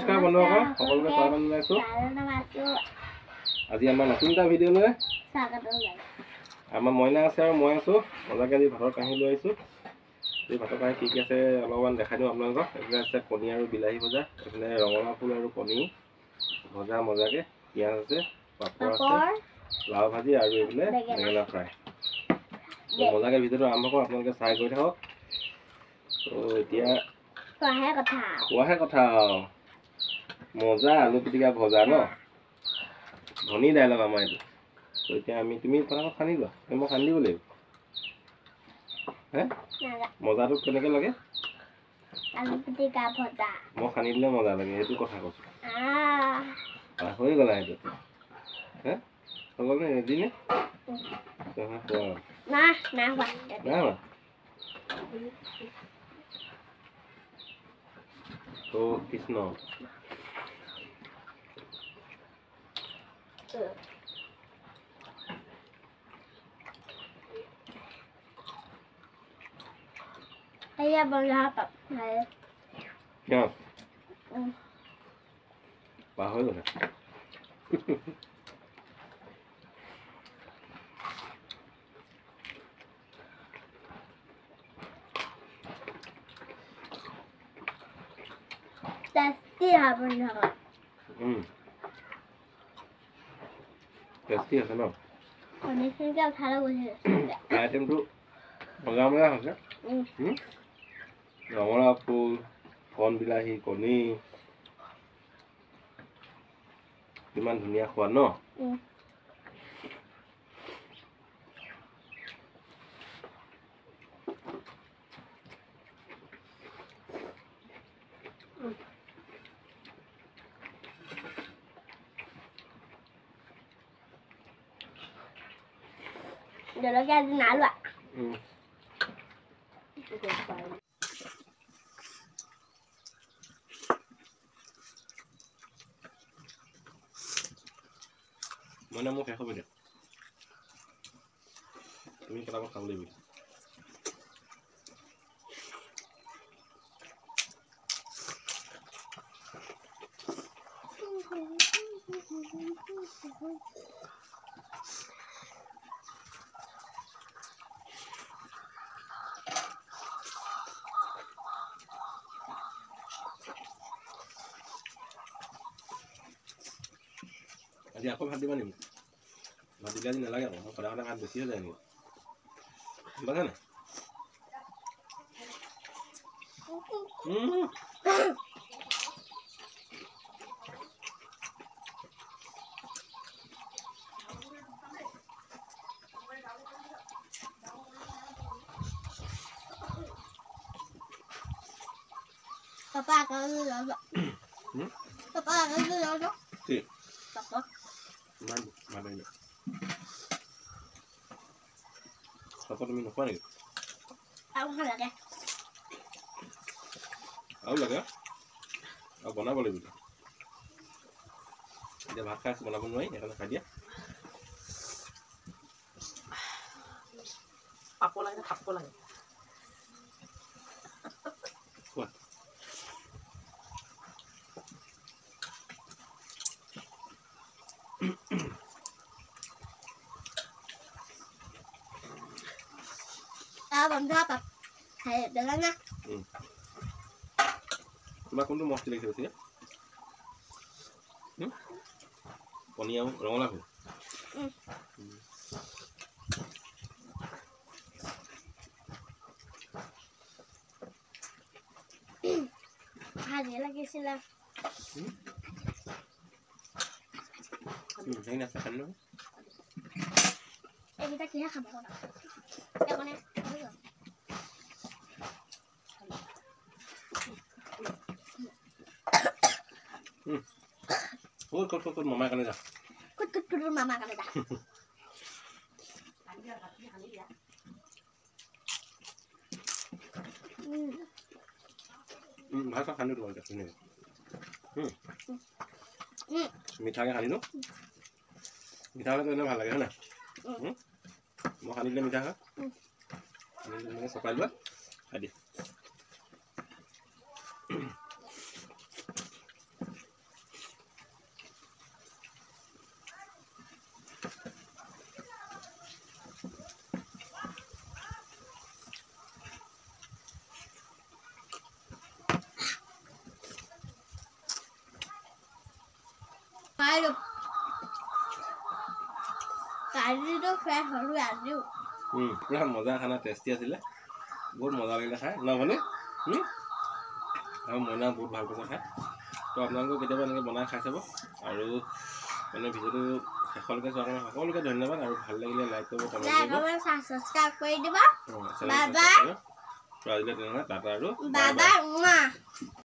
নমস্কাৰ বন্ধুসকল, সকলোকে স্বাগতম জনাইছোঁ। আজি আমাৰ নতুন এটা ভিডিঅ'লৈ আমাৰ মইনা আছে আৰু মই আছোঁ। মজাকৈ আজি ভাতৰ কাঁহী লৈ আহিছোঁ। এই ভাতৰ কাঁহী কি আছে অলপমান দেখাই দিওঁ আপোনালোকক। এইফালে আছে কণী আৰু বিলাহী ভজা, এইফালে ৰঙালাও ফুল আৰু কণী ভজা মজাকৈ, পিঁয়াজ আছে, পাপৰ আছে, লাও ভাজি আৰু এইফালে বেঙেনা ফ্ৰাই। মজাকৈ ভিডিঅ'টো আৰম্ভ কৰোঁ, আপোনালোকে চাই গৈ থাকক। তো এতিয়া কোৱাহে কথা মজা আলু পিটিকা ভজা ন, ধনী ডাইলগ আমাৰ এইটো। তো এতিয়া তুমি পটাপট সানি লোৱা, মই সানি দিব লাগিব। হে মজাটো কেনেকৈ লাগে? আলু পিটিকা ভজা মই সানি দিলে মজা লাগে, সেইটো কথা কৈছোঁ। হৈ গ'লা সেইটো। হে হৈ গ'ল নে ৰেডি নে? তো কৃষ্ণ Iya bangga apa? কিয় পাহৰি গ'লা? Tasty apa nih? টেষ্টি আছে ন? কণীখিনিকে উঠালে গৈছে। আইটেমটো মজা মজা হৈছে। ৰঙালাও ফুল, কণ বিলাহী, কণী, কিমান ধুনীয়া সোৱাদ ন? জলকীয়া আজি নালোৱা। মানে মোক শেষ হ'ব দিয়া, তুমি পটাপট খাব লাগিব। আজি আকৌ ভাত দিবা নেকি? ভাত দিলে আজি নালাগে আকৌ, সদায় সদায় ভাত বেছি হৈ যায় নেকি? বুজা নাই? Papa akan dulu. Papa akan dulu. কি? Papa. Mana ini? Papa তুমি নোখোৱা নেকি? Aku kan lagi. আৰু লাগে? আৰু বনাব লাগিব। এতিয়া ভাত খাই আছোঁ, বনাব নোৱাৰি, সেইকাৰণে খাই দিয়া। পাপ লাগে, খাপ লাগে। খোৱা। Bangga apa? Kayak jalan ya. তোমাক কোনটো মস্তি লাগিছে বেছি? কণী আৰু ৰঙালাও ফুল। ভাজি লাগিছিলে। এইকেইটা কিহে খাব? ক'ত মামাৰ কাৰণে যা। ক'ত মামাৰ কাৰণে যা। ভাত সানি দিব লাগে ধুনীয়াকৈ। মিঠাকৈ সানি দিওঁ। মিঠা হ'লেতো এনেও ভাল লাগে হয় নাই? মই সানি দিলে মিঠা হয়। সানি চপাই লোৱা, খাই দিয়া। কালিতো ফ্ৰেছ হ'লো আজিও পুৰা মজা খানা টেষ্টি আছিলে বহুত মজা লাগিলে খাই নবনে আৰু মইনা বহুত ভাল পাইছে খাই তো আপোনালোকেও কেতিয়াবা এনেকৈ বনাই খাই চাব আৰু মানে ভিডিঅ'টো শেষলৈকে চোৱাৰ কাৰণে সকলোকে ধন্যবাদ আৰু ভাল লাগিলে লাইক কৰিব কমেণ্ট কৰিব সাবস্ক্ৰাইব কৰি দিব আজিলৈ তেনেহ'লে টাটা আৰু বাই বাই